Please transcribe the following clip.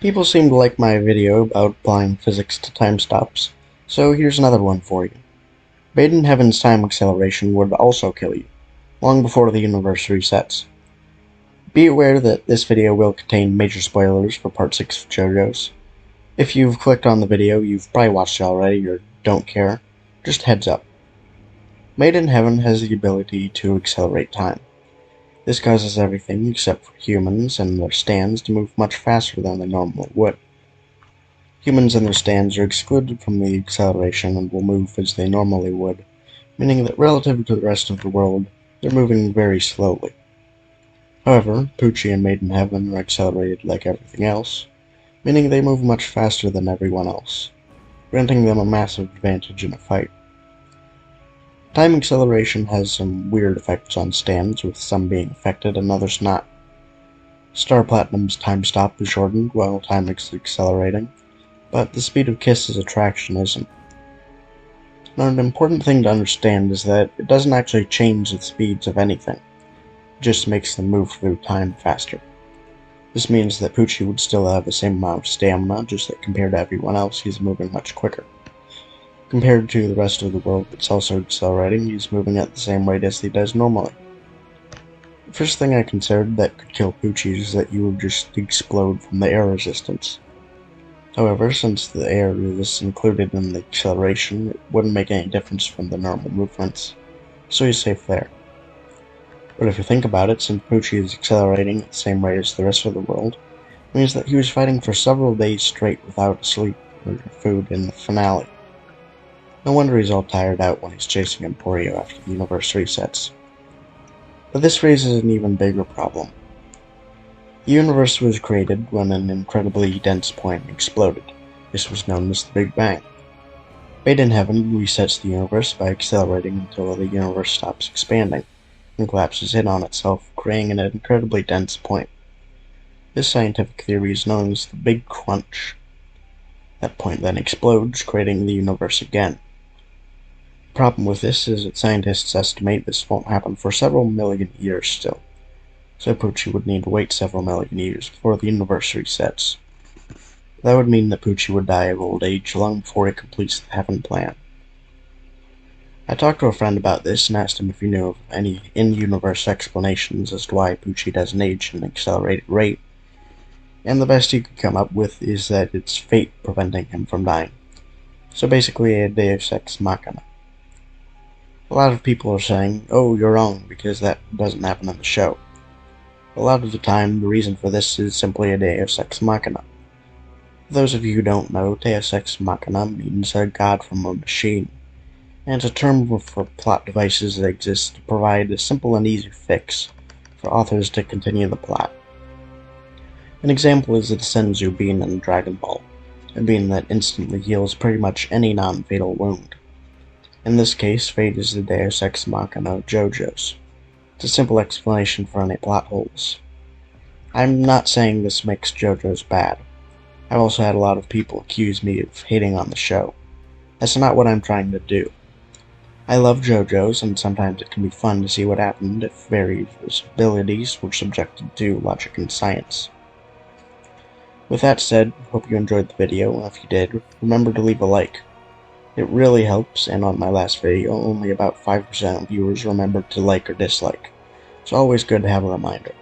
People seem to like my video about applying physics to time stops, so here's another one for you. Made in Heaven's time acceleration would also kill you, long before the universe resets. Be aware that this video will contain major spoilers for Part 6 of JoJo's. If you've clicked on the video, you've probably watched it already or don't care. Just heads up. Made in Heaven has the ability to accelerate time. This causes everything except for humans and their stands to move much faster than they normally would. Humans and their stands are excluded from the acceleration and will move as they normally would, meaning that relative to the rest of the world, they're moving very slowly. However, Poochie and Made in Heaven are accelerated like everything else, meaning they move much faster than everyone else, granting them a massive advantage in a fight. Time acceleration has some weird effects on stands, with some being affected and others not. Star Platinum's time stop is shortened while time is accelerating, but the speed of Kiss's attraction isn't. Now, an important thing to understand is that it doesn't actually change the speeds of anything, it just makes them move through time faster. This means that Poochie would still have the same amount of stamina, just that compared to everyone else, he's moving much quicker. Compared to the rest of the world that's also accelerating, he's moving at the same rate as he does normally. The first thing I considered that could kill Poochie is that he would just explode from the air resistance. However, since the air is included in the acceleration, it wouldn't make any difference from the normal movements, so he's safe there. But if you think about it, since Poochie is accelerating at the same rate as the rest of the world, it means that he was fighting for several days straight without sleep or food in the finale. No wonder he's all tired out when he's chasing Emporio after the universe resets. But this raises an even bigger problem. The universe was created when an incredibly dense point exploded. This was known as the Big Bang. Made in Heaven resets the universe by accelerating until the universe stops expanding and collapses in on itself, creating an incredibly dense point. This scientific theory is known as the Big Crunch. That point then explodes, creating the universe again. The problem with this is that scientists estimate this won't happen for several million years still, so Poochie would need to wait several million years before the universe resets. That would mean that Poochie would die of old age long before he completes the Heaven plan. I talked to a friend about this and asked him if he knew of any in-universe explanations as to why Poochie doesn't age at an accelerated rate, and the best he could come up with is that it's fate preventing him from dying. So basically a Deus Ex Machina. A lot of people are saying, oh, you're wrong, because that doesn't happen in the show. A lot of the time, the reason for this is simply a Deus Ex Machina. For those of you who don't know, Deus Ex Machina means a god from a machine, and it's a term for plot devices that exist to provide a simple and easy fix for authors to continue the plot. An example is the Senzu bean in Dragon Ball, a bean that instantly heals pretty much any non-fatal wound. In this case, fate is the Deus Ex Machina of JoJo's. It's a simple explanation for any plot holes. I'm not saying this makes JoJo's bad. I've also had a lot of people accuse me of hating on the show. That's not what I'm trying to do. I love JoJo's, and sometimes it can be fun to see what happened if various abilities were subjected to logic and science. With that said, hope you enjoyed the video, and if you did, remember to leave a like. It really helps, and on my last video, only about 5% of viewers remembered to like or dislike. It's always good to have a reminder.